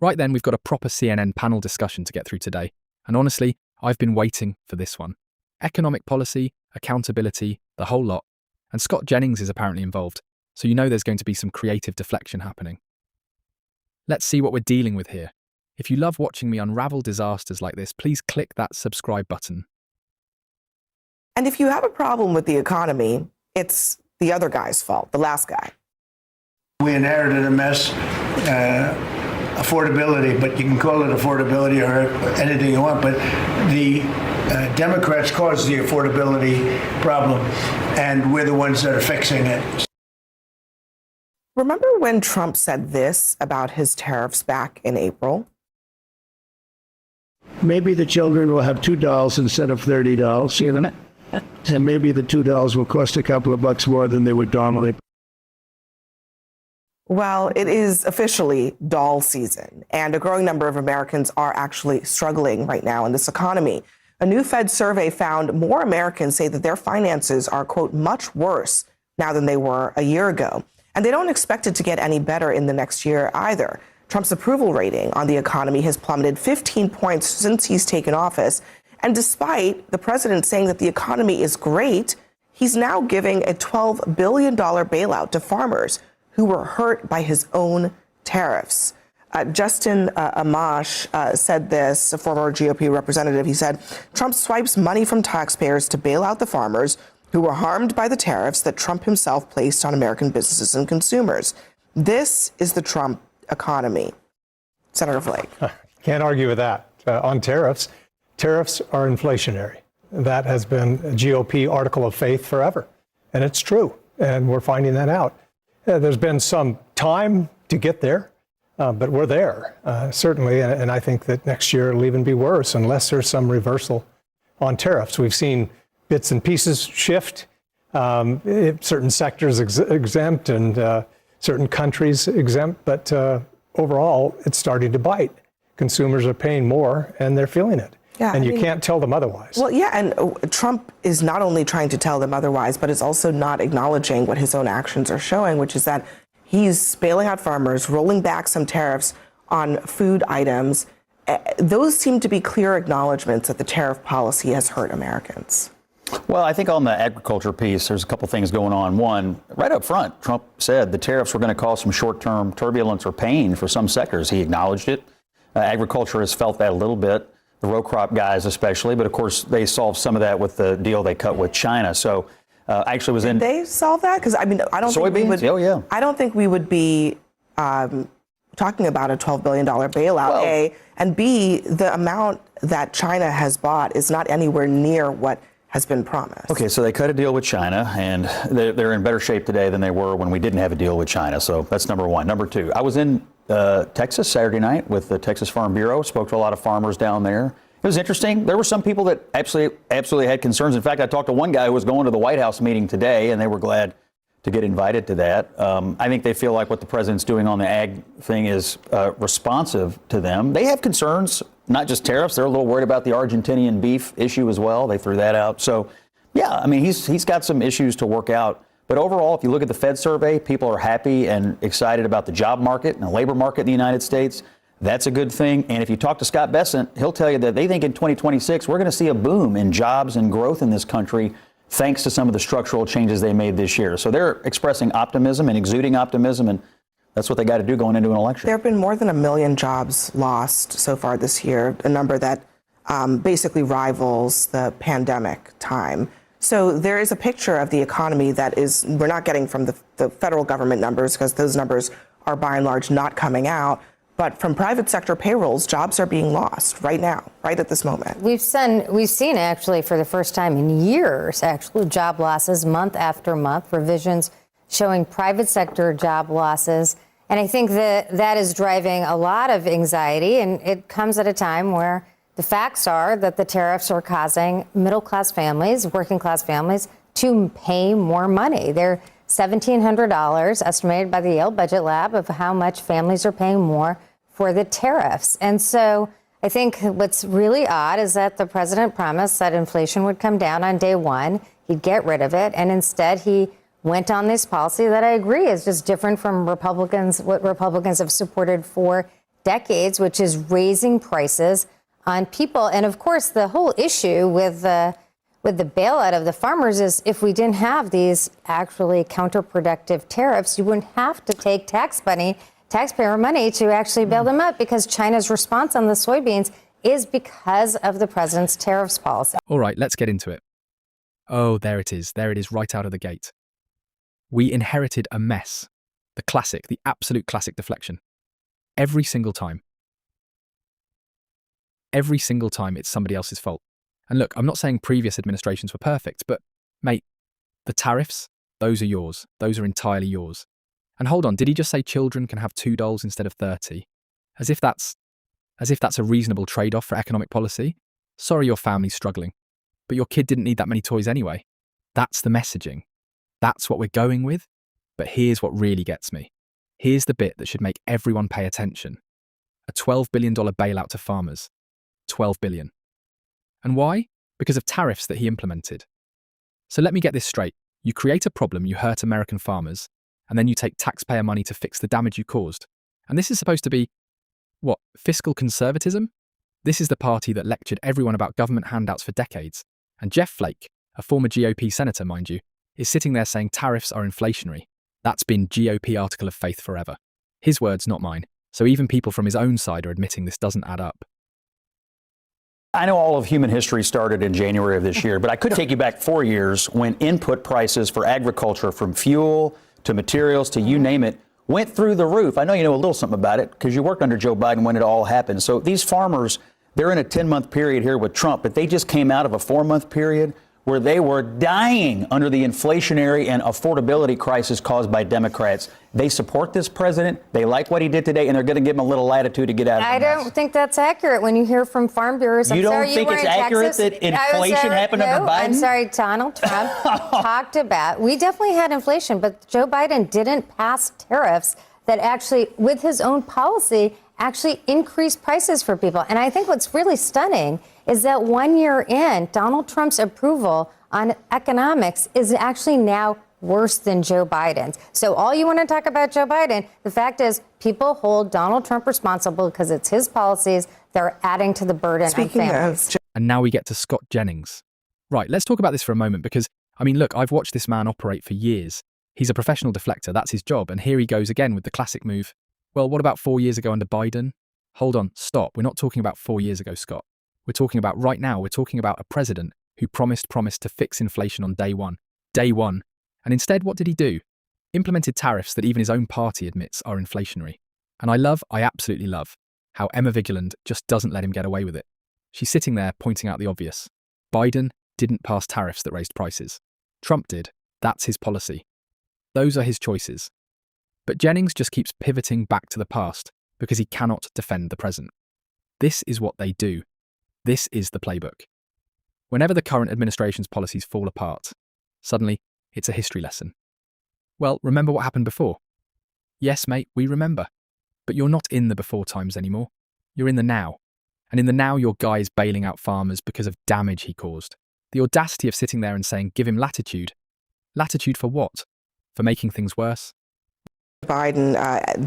Right then, we've got a proper CNN panel discussion to get through today. And honestly, I've been waiting for this one. Economic policy, accountability, the whole lot. And Scott Jennings is apparently involved, so you know there's going to be some creative deflection happening. Let's see what we're dealing with here. If you love watching me unravel disasters like this, please click that subscribe button. And if you have a problem with the economy, it's the other guy's fault, the last guy. We inherited a mess, affordability, but you can call it affordability or anything you want, but the Democrats caused the affordability problem, and we're the ones that are fixing it. Remember when Trump said this about his tariffs back in April? Maybe the children will have $2 instead of $30, you know? And maybe the $2 will cost a couple of bucks more than they would normally. Well, it is officially doll season, and a growing number of Americans are actually struggling right now in this economy. A new Fed survey found more Americans say that their finances are, quote, much worse now than they were a year ago. And they don't expect it to get any better in the next year either. Trump's approval rating on the economy has plummeted 15 points since he's taken office. And despite the president saying that the economy is great, he's now giving a $12 billion bailout to farmers who were hurt by his own tariffs. Justin Amash said this, a former GOP representative. He said, Trump swipes money from taxpayers to bail out the farmers who were harmed by the tariffs that Trump himself placed on American businesses and consumers. This is the Trump economy. Senator Flake. Can't argue with that. On tariffs, tariffs are inflationary. That has been a GOP article of faith forever. And it's true. And we're finding that out. There's been some time to get there, but we're there, certainly. And I think that next year it'll even be worse unless there's some reversal on tariffs. We've seen bits and pieces shift, certain sectors exempt and certain countries exempt, but overall it's starting to bite. Consumers are paying more and they're feeling it. Yeah, and you can't tell them otherwise. Well, yeah, and Trump is not only trying to tell them otherwise, but is also not acknowledging what his own actions are showing, which is that he's bailing out farmers, rolling back some tariffs on food items. Those seem to be clear acknowledgments that the tariff policy has hurt Americans. Well, I think on the agriculture piece, there's a couple things going on. One, right up front, Trump said the tariffs were going to cause some short-term turbulence or pain for some sectors. He acknowledged it. Agriculture has felt that a little bit. The row crop guys especially, but of course they solved some of that with the deal they cut with China. So actually was in. Did they solve that? Because I mean, I don't soybeans? think we would. Oh yeah. I don't think we would be talking about a $12 billion bailout. Well, A, and B, the amount that China has bought is not anywhere near what has been promised. Okay, so they cut a deal with China, and they're in better shape today than they were when we didn't have a deal with China. So that's number one. Number two, I was in Texas Saturday night with the Texas Farm Bureau, spoke to a lot of farmers down there. It was interesting. There were some people that absolutely had concerns. In fact, I talked to one guy who was going to the White House meeting today, and they were glad to get invited to that. I think they feel like what the president's doing on the ag thing is responsive to them. They have concerns, not just tariffs. They're a little worried about the Argentinian beef issue as well. They threw that out. So, yeah, I mean, he's got some issues to work out. But overall, if you look at the Fed survey, people are happy and excited about the job market and the labor market in the United States. That's a good thing. And if you talk to Scott Bessent, he'll tell you that they think in 2026, we're going to see a boom in jobs and growth in this country, thanks to some of the structural changes they made this year. So they're expressing optimism and exuding optimism, and that's what they got to do going into an election. There have been more than 1 million jobs lost so far this year, a number that basically rivals the pandemic time. So there is a picture of the economy that is, we're not getting from the federal government numbers, because those numbers are by and large not coming out. But from private sector payrolls, jobs are being lost right now, right at this moment. We've seen actually for the first time in years, actual job losses month after month, revisions showing private sector job losses. And I think that is driving a lot of anxiety. And it comes at a time where the facts are that the tariffs are causing middle-class families, working-class families, to pay more money. They're $1,700 estimated by the Yale Budget Lab of how much families are paying more for the tariffs. And so I think what's really odd is that the president promised that inflation would come down on day one. He'd get rid of it. And instead, he went on this policy that I agree is just different from what Republicans have supported for decades, which is raising prices on people. And of course, the whole issue with the bailout of the farmers is if we didn't have these actually counterproductive tariffs, you wouldn't have to take taxpayer money to actually bail them out, because China's response on the soybeans is because of the president's tariffs policy. All right, let's get into it. Oh, there it is. There it is right out of the gate. We inherited a mess. The classic, the absolute classic deflection. Every single time. Every single time it's somebody else's fault. And look, I'm not saying previous administrations were perfect, but mate, the tariffs, those are yours. Those are entirely yours. And hold on, did he just say children can have $2 instead of 30? As if that's a reasonable trade-off for economic policy. Sorry your family's struggling, but your kid didn't need that many toys anyway. That's the messaging. That's what we're going with. But here's what really gets me. Here's the bit that should make everyone pay attention. A $12 billion bailout to farmers. $12 billion. And why? Because of tariffs that he implemented. So let me get this straight. You create a problem, you hurt American farmers, and then you take taxpayer money to fix the damage you caused. And this is supposed to be, what, fiscal conservatism? This is the party that lectured everyone about government handouts for decades. And Jeff Flake, a former GOP senator, mind you, is sitting there saying tariffs are inflationary. That's been GOP article of faith forever. His words, not mine. So even people from his own side are admitting this doesn't add up. I know all of human history started in January of this year, but I could take you back 4 years when input prices for agriculture, from fuel to materials to you name it, went through the roof. I know you know a little something about it because you worked under Joe Biden when it all happened. So these farmers, they're in a 10-month period here with Trump, but they just came out of a 4-month period where they were dying under the inflationary and affordability crisis caused by Democrats. They support this president. They like what he did today, and they're going to give him a little latitude to get out of it. I don't think that's accurate when you hear from farm bureaus. You don't think it's accurate that inflation happened under Biden? I'm sorry, Donald Trump talked about, we definitely had inflation, but Joe Biden didn't pass tariffs that actually, with his own policy, actually increased prices for people. And I think what's really stunning is that 1 year in, Donald Trump's approval on economics is actually now worse than Joe Biden's. So all you want to talk about Joe Biden, the fact is people hold Donald Trump responsible because it's his policies that are adding to the burden on families. And now we get to Scott Jennings. Right, let's talk about this for a moment because, I mean, look, I've watched this man operate for years. He's a professional deflector, that's his job, and here he goes again with the classic move. Well, what about 4 years ago under Biden? Hold on, stop. We're not talking about 4 years ago, Scott. We're talking about right now. We're talking about a president who promised to fix inflation on day one. Day one. And instead, what did he do? Implemented tariffs that even his own party admits are inflationary. And I absolutely love, how Emma Vigeland just doesn't let him get away with it. She's sitting there pointing out the obvious. Biden didn't pass tariffs that raised prices. Trump did. That's his policy. Those are his choices. But Jennings just keeps pivoting back to the past because he cannot defend the present. This is what they do. This is the playbook. Whenever the current administration's policies fall apart, suddenly it's a history lesson. Well, remember what happened before? Yes, mate, we remember. But you're not in the before times anymore. You're in the now. And in the now, your guy is bailing out farmers because of damage he caused. The audacity of sitting there and saying, give him latitude. Latitude for what? For making things worse? Biden,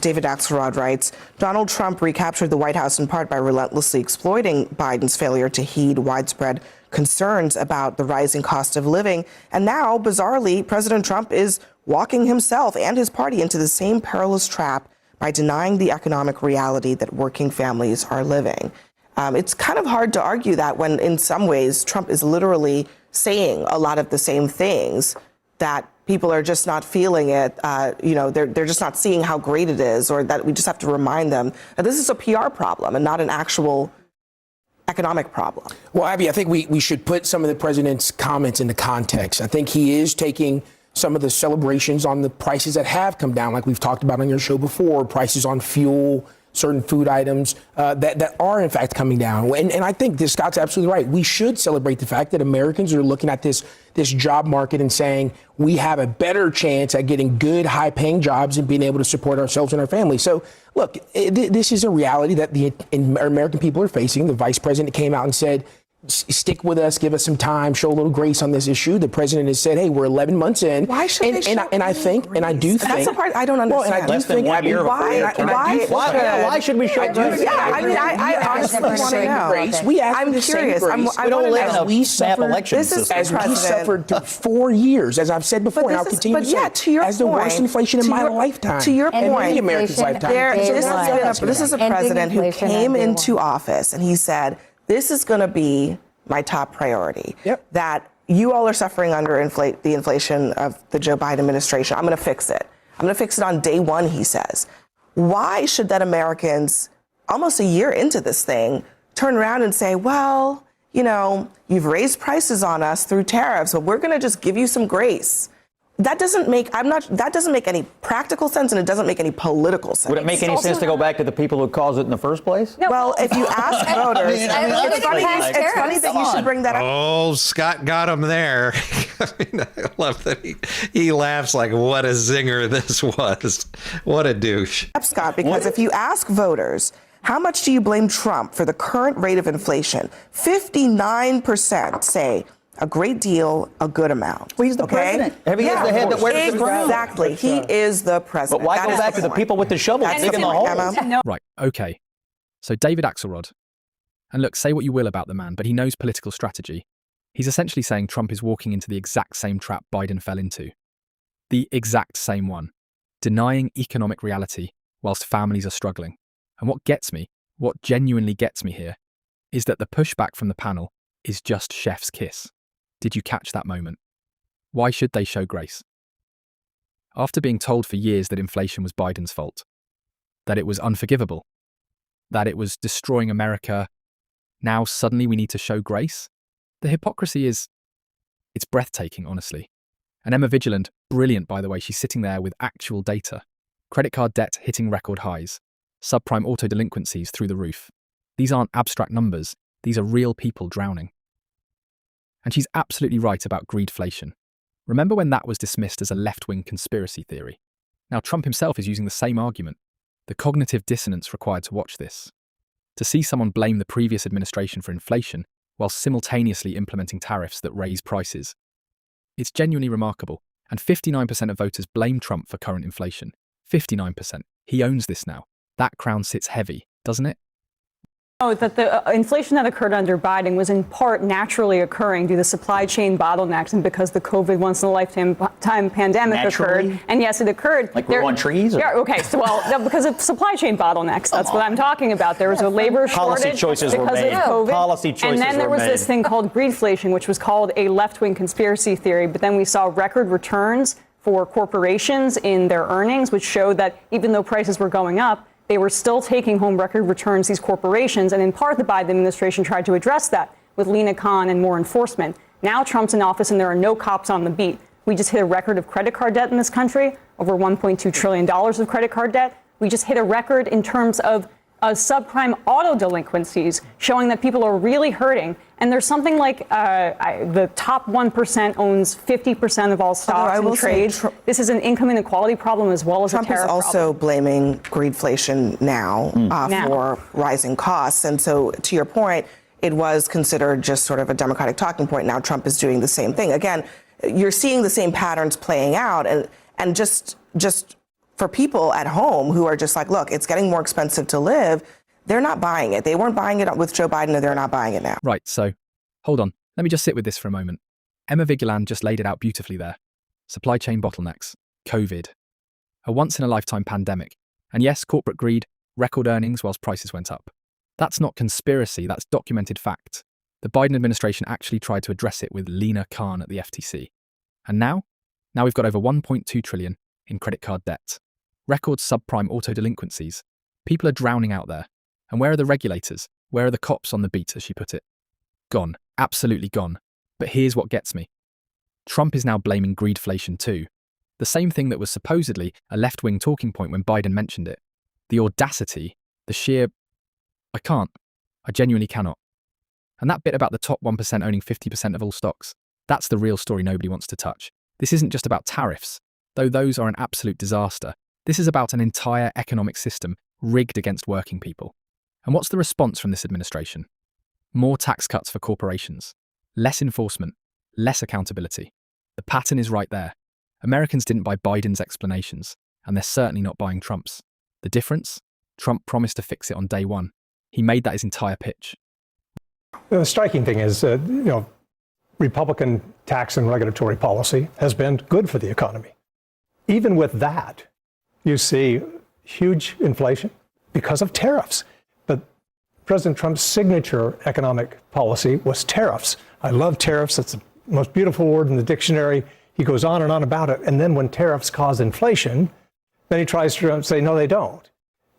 David Axelrod writes, Donald Trump recaptured the White House in part by relentlessly exploiting Biden's failure to heed widespread concerns about the rising cost of living. And now, bizarrely, President Trump is walking himself and his party into the same perilous trap by denying the economic reality that working families are living. It's kind of hard to argue that when, in some ways, Trump is literally saying a lot of the same things that people are just not feeling it. They're just not seeing how great it is, or that we just have to remind them that this is a PR problem and not an actual economic problem. Well, Abby, I think we should put some of the president's comments into context. I think he is taking some of the celebrations on the prices that have come down, like we've talked about on your show before, prices on fuel, certain food items that are in fact coming down. And I think this, Scott's absolutely right. We should celebrate the fact that Americans are looking at this job market and saying we have a better chance at getting good, high-paying jobs and being able to support ourselves and our families. So, look, this is a reality that the American people are facing. The vice president came out and said, stick with us, give us some time, show a little grace on this issue. The president has said, hey, we're 11 months in. Why should they show and I think, and I do think. That's the part I don't understand. Well, and I do Less than think, 1 year before why should we show grace? Yeah, I mean, I honestly want to know. grace. We ask I'm for the same curious. grace. I don't wanna live know. in a snap election This is system. As we President. suffered through 4 years, as I've said before, and I'll continue to say, to your as the worst point, inflation in my lifetime. To your and many point, Americans' lifetime. this is a president who came into office and he said, this is going to be my top priority. Yep. That you all are suffering under the inflation of the Joe Biden administration. I'm going to fix it. I'm going to fix it on day one, he says. Why should then Americans, almost a year into this thing, turn around and say, well, you know, you've raised prices on us through tariffs, but we're going to just give you some grace? That doesn't make any practical sense, and it doesn't make any political sense. Would it make any sense to go back to the people who caused it in the first place? No. Well, if you ask voters, it's funny that you should bring that up. Oh, Scott got him there. I love that he laughs like, what a zinger this was. What a douche. Scott, because if you ask voters, how much do you blame Trump for the current rate of inflation? 59% say a great deal, a good amount. Well, he's the president. He is the head that wears the crown. Exactly. He is the president. But why go back to the people with the shovel digging the hole? Right, okay. So David Axelrod. And look, say what you will about the man, but he knows political strategy. He's essentially saying Trump is walking into the exact same trap Biden fell into. The exact same one. Denying economic reality whilst families are struggling. And what genuinely gets me here, is that the pushback from the panel is just chef's kiss. Did you catch that moment? Why should they show grace? After being told for years that inflation was Biden's fault, that it was unforgivable, that it was destroying America, now suddenly we need to show grace? The hypocrisy it's breathtaking, honestly. And Emma Vigeland, brilliant by the way, she's sitting there with actual data. Credit card debt hitting record highs, subprime auto delinquencies through the roof. These aren't abstract numbers, these are real people drowning. And she's absolutely right about greedflation. Remember when that was dismissed as a left-wing conspiracy theory? Now Trump himself is using the same argument. The cognitive dissonance required to watch this. To see someone blame the previous administration for inflation while simultaneously implementing tariffs that raise prices. It's genuinely remarkable, and 59% of voters blame Trump for current inflation. 59%. He owns this now. That crown sits heavy, doesn't it? That the inflation that occurred under Biden was in part naturally occurring due to supply chain bottlenecks and because the COVID once-in-a-lifetime pandemic occurred. And yes, it occurred. Like we're on trees? Yeah, okay. So, because of supply chain bottlenecks, that's what I'm talking about. There was a labor shortage Policy choices were because made. of COVID. Policy choices and then there were was this made. thing called greedflation, which was called a left-wing conspiracy theory. But then we saw record returns for corporations in their earnings, which showed that even though prices were going up, they were still taking home record returns, these corporations, and in part the Biden administration tried to address that with lean econ and more enforcement. Now Trump's in office and there are no cops on the beat. We just hit a record of credit card debt in this country, over $1.2 trillion of credit card debt. We just hit a record in terms of subprime auto delinquencies, showing that people are really hurting. And there's something like the top 1% owns 50% of all stocks and trades. This is an income inequality problem as well as a tariff problem. Trump is also blaming greedflation now for rising costs. And so, to your point, it was considered just sort of a Democratic talking point. Now Trump is doing the same thing. Again, you're seeing the same patterns playing out. And just for people at home who are just like, look, it's getting more expensive to live, they're not buying it. They weren't buying it with Joe Biden, and they're not buying it now. Right, so hold on. Let me just sit with this for a moment. Emma Vigeland just laid it out beautifully there. Supply chain bottlenecks, COVID, a once-in-a-lifetime pandemic, and yes, corporate greed, record earnings whilst prices went up. That's not conspiracy, that's documented fact. The Biden administration actually tried to address it with leaner Khan at the FTC. And now we've got over $1.2 trillion in credit card debt. Record subprime auto delinquencies. People are drowning out there. And where are the regulators? Where are the cops on the beat, as she put it? Gone. Absolutely gone. But here's what gets me. Trump is now blaming greedflation too. The same thing that was supposedly a left-wing talking point when Biden mentioned it. The audacity, the sheer... I genuinely cannot. And that bit about the top 1% owning 50% of all stocks, that's the real story nobody wants to touch. This isn't just about tariffs, though those are an absolute disaster. This is about an entire economic system rigged against working people. And what's the response from this administration? More tax cuts for corporations, less enforcement, less accountability. The pattern is right there. Americans didn't buy Biden's explanations, and they're certainly not buying Trump's. The difference? Trump promised to fix it on day one. He made that his entire pitch. The striking thing is, Republican tax and regulatory policy has been good for the economy. Even with that, you see huge inflation because of tariffs. But President Trump's signature economic policy was tariffs. I love tariffs. It's the most beautiful word in the dictionary. He goes on and on about it. And then when tariffs cause inflation, then he tries to say, no, they don't.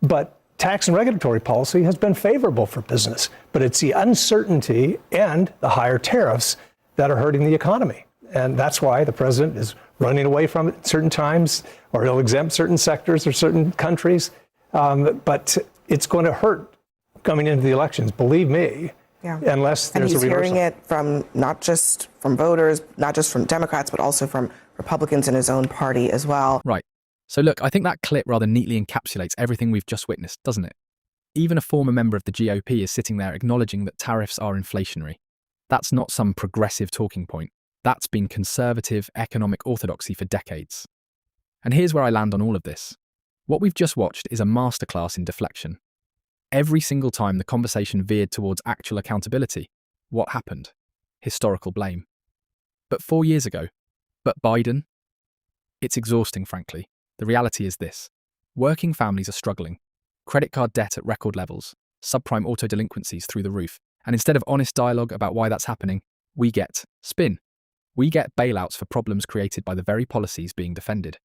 But tax and regulatory policy has been favorable for business. But it's the uncertainty and the higher tariffs that are hurting the economy. And that's why the president is running away from it at certain times, or he'll exempt certain sectors or certain countries. But it's going to hurt coming into the elections, believe me, unless there's a reversal. And he's hearing it from not just from voters, not just from Democrats, but also from Republicans in his own party as well. Right. So look, I think that clip rather neatly encapsulates everything we've just witnessed, doesn't it? Even a former member of the GOP is sitting there acknowledging that tariffs are inflationary. That's not some progressive talking point. That's been conservative economic orthodoxy for decades. And here's where I land on all of this. What we've just watched is a masterclass in deflection. Every single time the conversation veered towards actual accountability, what happened? Historical blame. But 4 years ago, but Biden? It's exhausting, frankly. The reality is this. Working families are struggling. Credit card debt at record levels, subprime auto delinquencies through the roof. And instead of honest dialogue about why that's happening, we get spin. We get bailouts for problems created by the very policies being defended.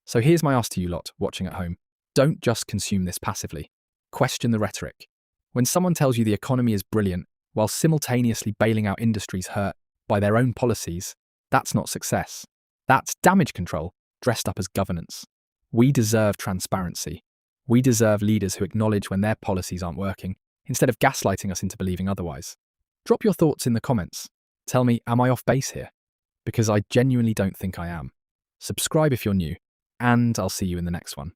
So here's my ask to you lot watching at home. Don't just consume this passively. Question the rhetoric. When someone tells you the economy is brilliant while simultaneously bailing out industries hurt by their own policies, that's not success. That's damage control dressed up as governance. We deserve transparency. We deserve leaders who acknowledge when their policies aren't working, instead of gaslighting us into believing otherwise. Drop your thoughts in the comments. Tell me, am I off base here? Because I genuinely don't think I am. Subscribe if you're new, and I'll see you in the next one.